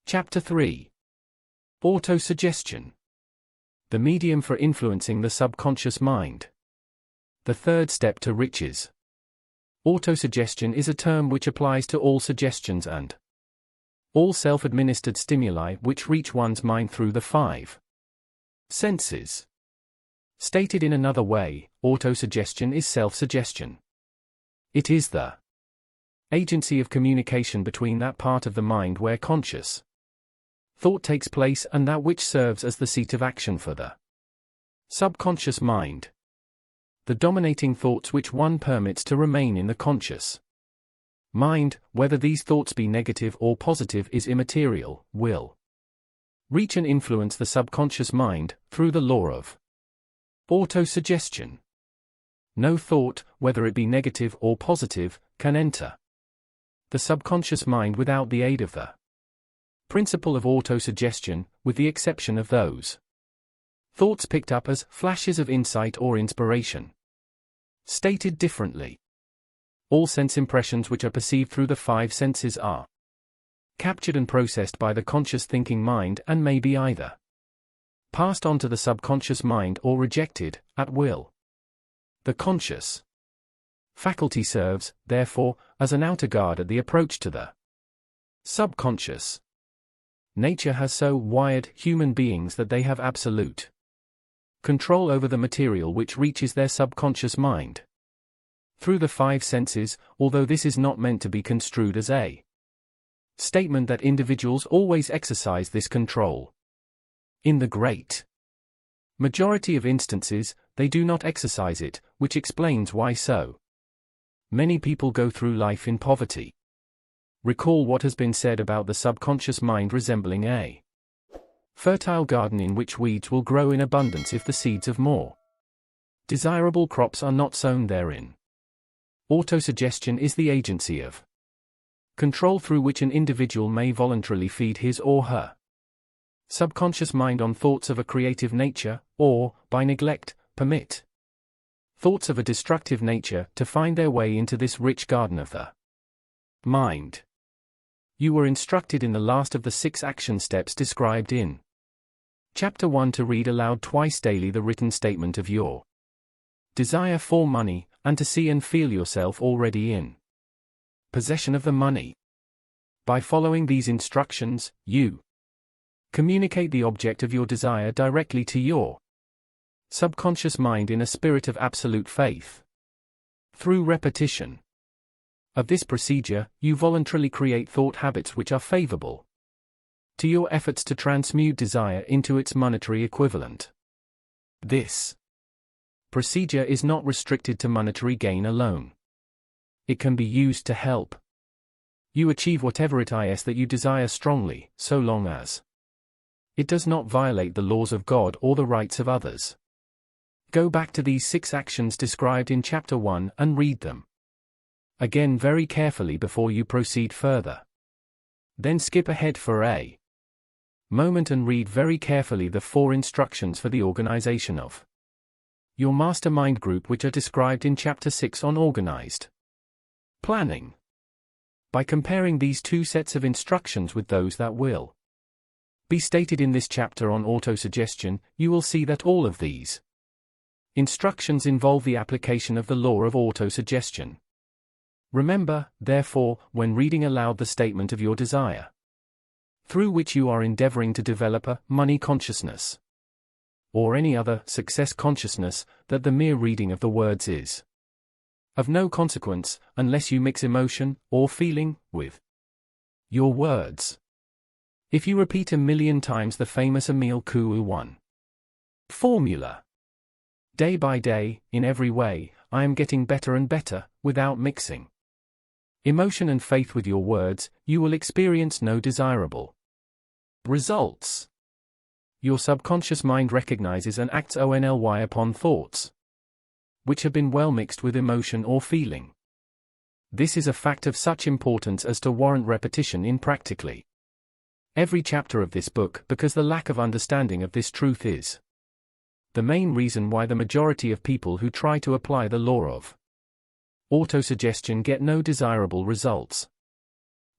Chapter 3. Autosuggestion. The medium for influencing the subconscious mind. The third step to riches. Autosuggestion is a term which applies to all suggestions and all self-administered stimuli which reach one's mind through the five senses. Stated in another way, autosuggestion is self-suggestion. It is the agency of communication between that part of the mind where conscious thought takes place and that which serves as the seat of action for the subconscious mind. The dominating thoughts which one permits to remain in the conscious mind, whether these thoughts be negative or positive is immaterial, will reach and influence the subconscious mind through the law of autosuggestion. No thought, whether it be negative or positive, can enter the subconscious mind without the aid of the principle of autosuggestion, with the exception of those thoughts picked up as flashes of insight or inspiration. Stated differently, all sense impressions which are perceived through the five senses are captured and processed by the conscious thinking mind and may be either passed on to the subconscious mind or rejected, at will. The conscious faculty serves, therefore, as an outer guard at the approach to the subconscious. Nature has so wired human beings that they have absolute control over the material which reaches their subconscious mind through the five senses, although this is not meant to be construed as a statement that individuals always exercise this control. In the great majority of instances, they do not exercise it, which explains why so many people go through life in poverty. Recall what has been said about the subconscious mind resembling a fertile garden in which weeds will grow in abundance if the seeds of more desirable crops are not sown therein. Autosuggestion is the agency of control through which an individual may voluntarily feed his or her subconscious mind on thoughts of a creative nature, or, by neglect, permit thoughts of a destructive nature to find their way into this rich garden of the mind. You were instructed in the last of the 6 action steps described in Chapter 1 to read aloud twice daily the written statement of your desire for money, and to see and feel yourself already in possession of the money. By following these instructions, you communicate the object of your desire directly to your subconscious mind in a spirit of absolute faith. Through repetition of this procedure, you voluntarily create thought habits which are favorable to your efforts to transmute desire into its monetary equivalent. This procedure is not restricted to monetary gain alone. It can be used to help you achieve whatever it is that you desire strongly, so long as it does not violate the laws of God or the rights of others. Go back to these 6 actions described in Chapter 1 and read them again very carefully before you proceed further. Then skip ahead for a moment and read very carefully the 4 instructions for the organization of your mastermind group which are described in Chapter 6 on organized planning. By comparing these 2 sets of instructions with those that will be stated in this chapter on autosuggestion, you will see that all of these instructions involve the application of the law of autosuggestion. Remember, therefore, when reading aloud the statement of your desire, through which you are endeavoring to develop a money consciousness, or any other success consciousness, that the mere reading of the words is of no consequence, unless you mix emotion, or feeling, with your words. If you repeat 1,000,000 times the famous Emile Coué formula, day by day, in every way, I am getting better and better, without mixing emotion and faith with your words, you will experience no desirable results. Your subconscious mind recognizes and acts only upon thoughts which have been well mixed with emotion or feeling. This is a fact of such importance as to warrant repetition in practically every chapter of this book, because the lack of understanding of this truth is the main reason why the majority of people who try to apply the law of autosuggestion get no desirable results.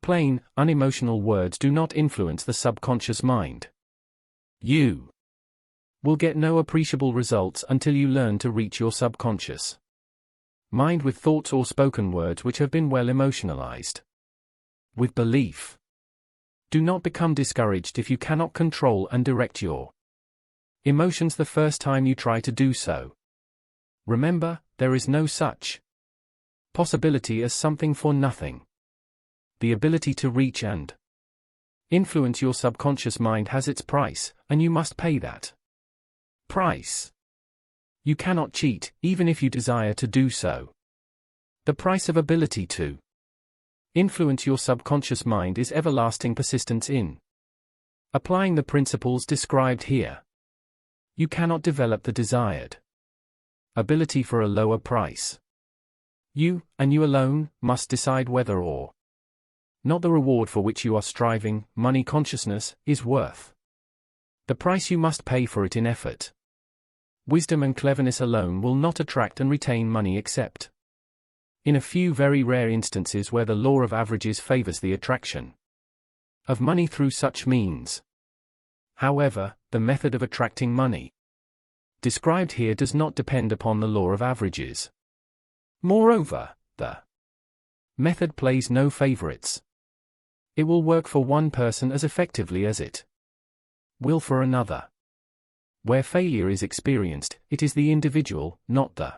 Plain, unemotional words do not influence the subconscious mind. You will get no appreciable results until you learn to reach your subconscious mind with thoughts or spoken words which have been well emotionalized with belief. Do not become discouraged if you cannot control and direct your emotions the first time you try to do so. Remember, there is no such possibility as something for nothing. The ability to reach and influence your subconscious mind has its price, and you must pay that price. You cannot cheat, even if you desire to do so. The price of ability to influence your subconscious mind is everlasting persistence in applying the principles described here. You cannot develop the desired ability for a lower price. You, and you alone, must decide whether or not the reward for which you are striving, money consciousness, is worth the price you must pay for it in effort. Wisdom and cleverness alone will not attract and retain money except in a few very rare instances where the law of averages favors the attraction of money through such means. However, the method of attracting money described here does not depend upon the law of averages. Moreover, the method plays no favorites. It will work for one person as effectively as it will for another. Where failure is experienced, it is the individual, not the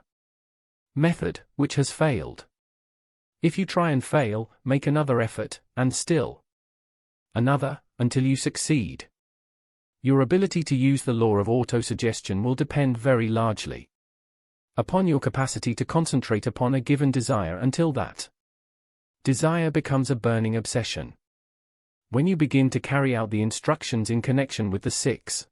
method, which has failed. If you try and fail, make another effort, and still another, until you succeed. Your ability to use the law of autosuggestion will depend very largely upon your capacity to concentrate upon a given desire until that desire becomes a burning obsession. When you begin to carry out the instructions in connection with the 6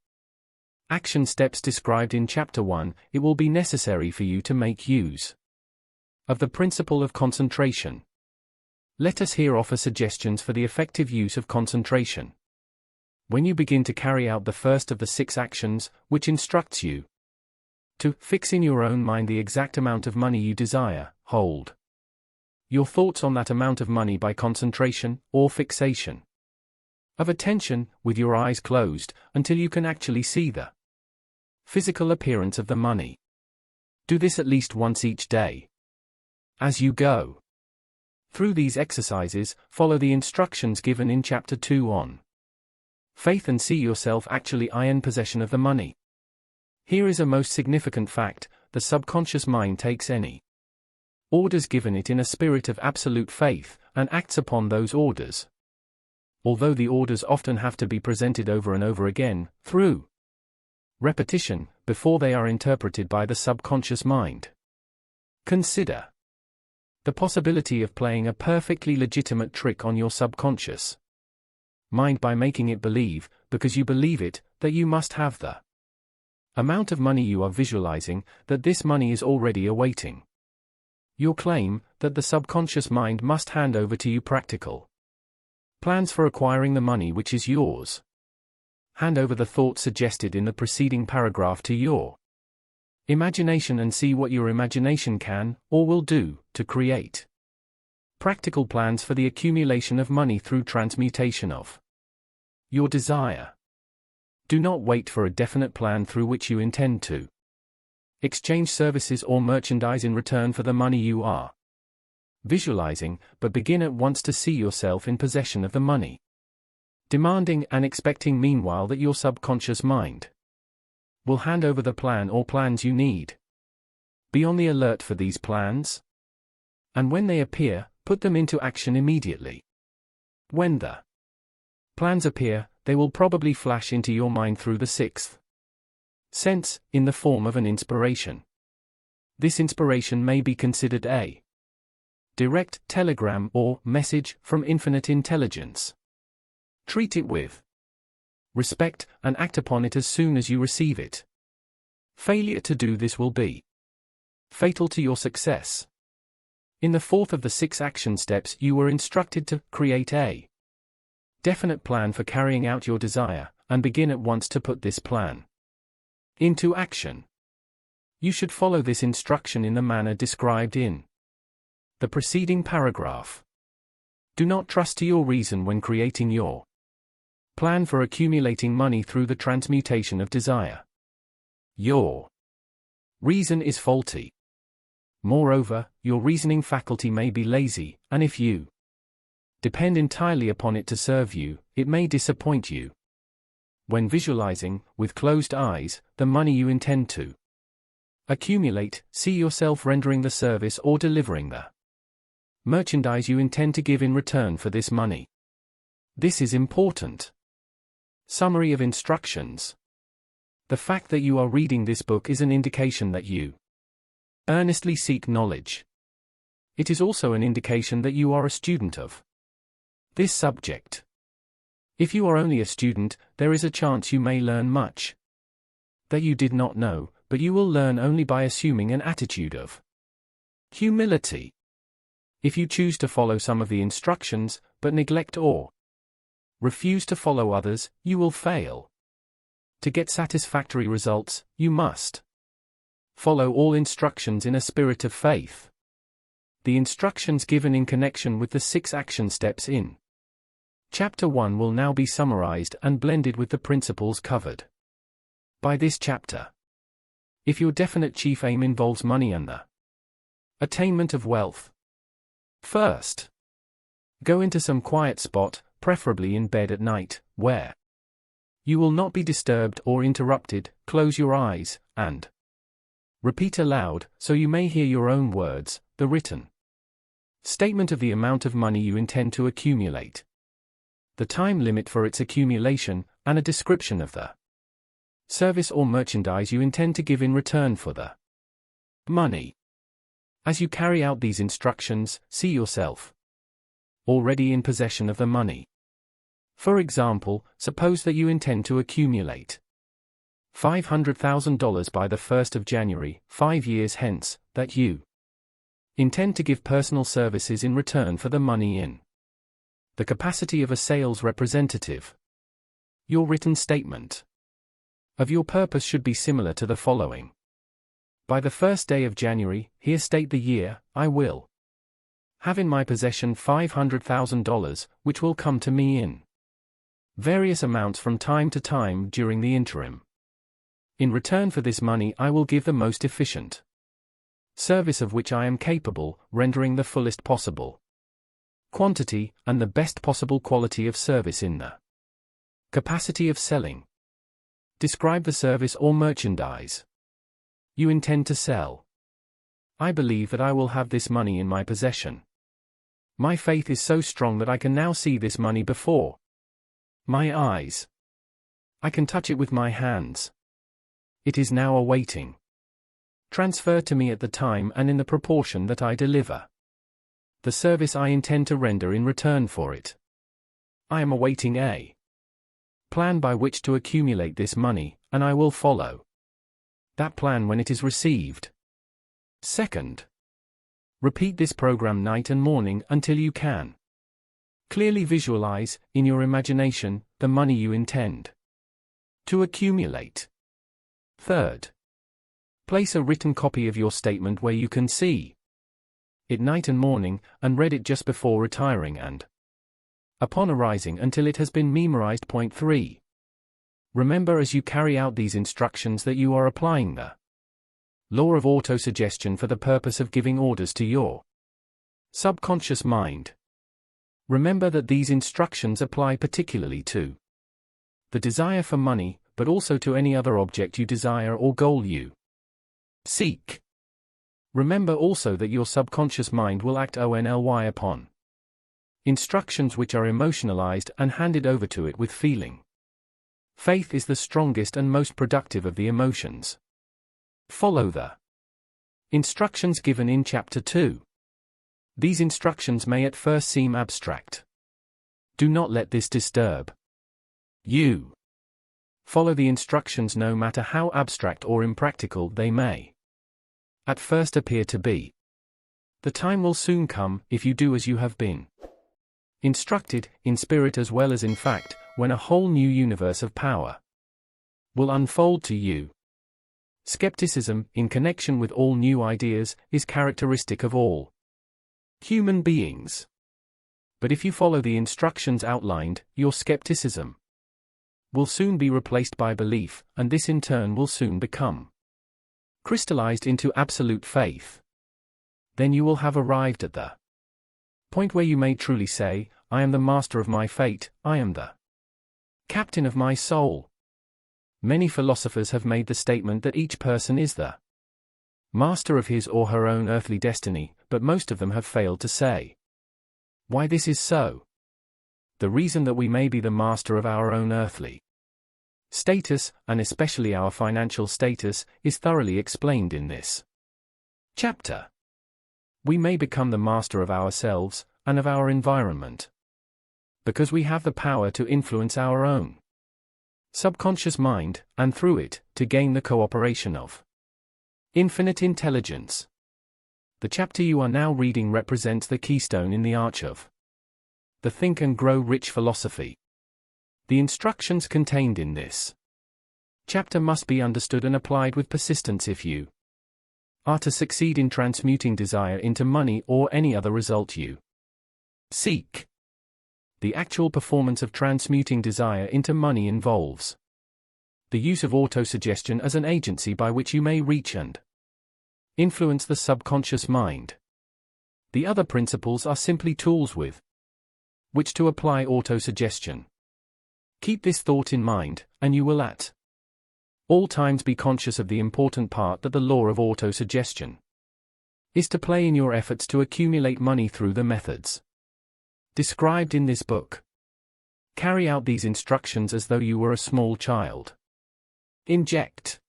action steps described in Chapter 1, it will be necessary for you to make use of the principle of concentration. Let us here offer suggestions for the effective use of concentration. When you begin to carry out the first of the 6 actions, which instructs you to fix in your own mind the exact amount of money you desire, hold your thoughts on that amount of money by concentration, or fixation of attention, with your eyes closed, until you can actually see the physical appearance of the money. Do this at least once each day. As you go through these exercises, follow the instructions given in Chapter 2 on faith and see yourself actually in possession of the money. Here is a most significant fact: the subconscious mind takes any orders given it in a spirit of absolute faith, and acts upon those orders. Although the orders often have to be presented over and over again, through repetition, before they are interpreted by the subconscious mind. Consider the possibility of playing a perfectly legitimate trick on your subconscious mind by making it believe, because you believe it, that you must have the amount of money you are visualizing, that this money is already awaiting your claim, that the subconscious mind must hand over to you practical plans for acquiring the money which is yours. Hand over the thought suggested in the preceding paragraph to your imagination and see what your imagination can, or will do, to create practical plans for the accumulation of money through transmutation of your desire. Do not wait for a definite plan through which you intend to exchange services or merchandise in return for the money you are visualizing, but begin at once to see yourself in possession of the money, demanding and expecting meanwhile that your subconscious mind will hand over the plan or plans you need. Be on the alert for these plans, and when they appear, put them into action immediately. When the plans appear, they will probably flash into your mind through the 6th sense, in the form of an inspiration. This inspiration may be considered a direct telegram or message from infinite intelligence. Treat it with respect, and act upon it as soon as you receive it. Failure to do this will be fatal to your success. In the 4th of the 6 action steps, you were instructed to create a definite plan for carrying out your desire, and begin at once to put this plan into action. You should follow this instruction in the manner described in the preceding paragraph. Do not trust to your reason when creating your plan for accumulating money through the transmutation of desire. Your reason is faulty. Moreover, your reasoning faculty may be lazy, and if you depend entirely upon it to serve you, it may disappoint you. When visualizing, with closed eyes, the money you intend to accumulate, see yourself rendering the service or delivering the merchandise you intend to give in return for this money. This is important. Summary of instructions. The fact that you are reading this book is an indication that you earnestly seek knowledge. It is also an indication that you are a student of this subject. If you are only a student, there is a chance you may learn much that you did not know, but you will learn only by assuming an attitude of humility. If you choose to follow some of the instructions, but neglect or refuse to follow others, you will fail. To get satisfactory results, you must follow all instructions in a spirit of faith. The instructions given in connection with the 6 action steps in Chapter 1 will now be summarized and blended with the principles covered by this chapter. If your definite chief aim involves money and the attainment of wealth, first, go into some quiet spot, preferably in bed at night, where you will not be disturbed or interrupted. Close your eyes, and repeat aloud, so you may hear your own words, the written statement of the amount of money you intend to accumulate, the time limit for its accumulation, and a description of the service or merchandise you intend to give in return for the money. As you carry out these instructions, see yourself already in possession of the money. For example, suppose that you intend to accumulate $500,000 by the 1st of January, 5 years hence, that you intend to give personal services in return for the money in the capacity of a sales representative. Your written statement of your purpose should be similar to the following. By the 1st day of January, here state the year, I will have in my possession $500,000, which will come to me in various amounts from time to time during the interim. In return for this money I will give the most efficient service of which I am capable, rendering the fullest possible quantity, and the best possible quality of service in the capacity of selling. Describe the service or merchandise you intend to sell. I believe that I will have this money in my possession. My faith is so strong that I can now see this money before my eyes. I can touch it with my hands. It is now awaiting transfer to me at the time and in the proportion that I deliver the service I intend to render in return for it. I am awaiting a plan by which to accumulate this money, and I will follow that plan when it is received. Second, repeat this program night and morning until you can clearly visualize, in your imagination, the money you intend to accumulate. Third, place a written copy of your statement where you can see it night and morning, and read it just before retiring and upon arising until it has been memorized. Point 3. Remember as you carry out these instructions that you are applying the law of autosuggestion for the purpose of giving orders to your subconscious mind. Remember that these instructions apply particularly to the desire for money, but also to any other object you desire or goal you seek. Remember also that your subconscious mind will act only upon instructions which are emotionalized and handed over to it with feeling. Faith is the strongest and most productive of the emotions. Follow the instructions given in Chapter 2. These instructions may at first seem abstract. Do not let this disturb you. Follow the instructions no matter how abstract or impractical they may at first appear to be. The time will soon come, if you do as you have been instructed, in spirit as well as in fact, when a whole new universe of power will unfold to you. Skepticism, in connection with all new ideas, is characteristic of all human beings. But if you follow the instructions outlined, your skepticism will soon be replaced by belief, and this in turn will soon become crystallized into absolute faith. Then you will have arrived at the point where you may truly say, I am the master of my fate, I am the captain of my soul. Many philosophers have made the statement that each person is the master of his or her own earthly destiny, but most of them have failed to say why this is so. The reason that we may be the master of our own earthly status, and especially our financial status, is thoroughly explained in this chapter. We may become the master of ourselves, and of our environment, because we have the power to influence our own subconscious mind, and through it, to gain the cooperation of infinite intelligence. The chapter you are now reading represents the keystone in the arch of the Think and Grow Rich philosophy. The instructions contained in this chapter must be understood and applied with persistence if you are to succeed in transmuting desire into money or any other result you seek. The actual performance of transmuting desire into money involves the use of autosuggestion as an agency by which you may reach and influence the subconscious mind. The other principles are simply tools with which to apply autosuggestion. Keep this thought in mind, and you will at all times be conscious of the important part that the law of autosuggestion is to play in your efforts to accumulate money through the methods described in this book. Carry out these instructions as though you were a small child. Inject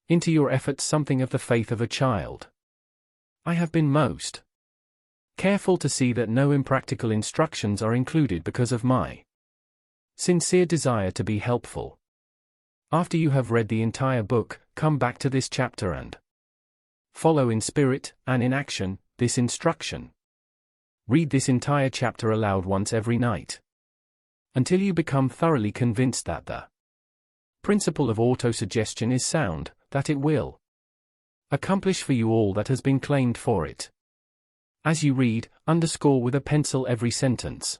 into your efforts something of the faith of a child. I have been most careful to see that no impractical instructions are included because of my sincere desire to be helpful. After you have read the entire book, come back to this chapter and follow in spirit, and in action, this instruction. Read this entire chapter aloud once every night, until you become thoroughly convinced that the principle of autosuggestion is sound, that it will accomplish for you all that has been claimed for it. As you read, underscore with a pencil every sentence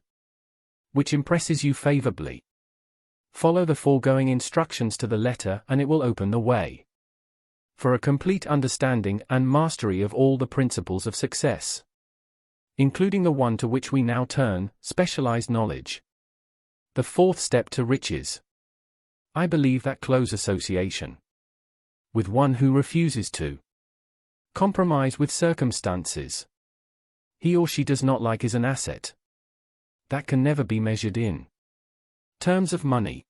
which impresses you favorably. Follow the foregoing instructions to the letter, and it will open the way for a complete understanding and mastery of all the principles of success, including the one to which we now turn, specialized knowledge. The fourth step to riches. I believe that close association with one who refuses to compromise with circumstances he or she does not like is an asset that can never be measured in terms of money.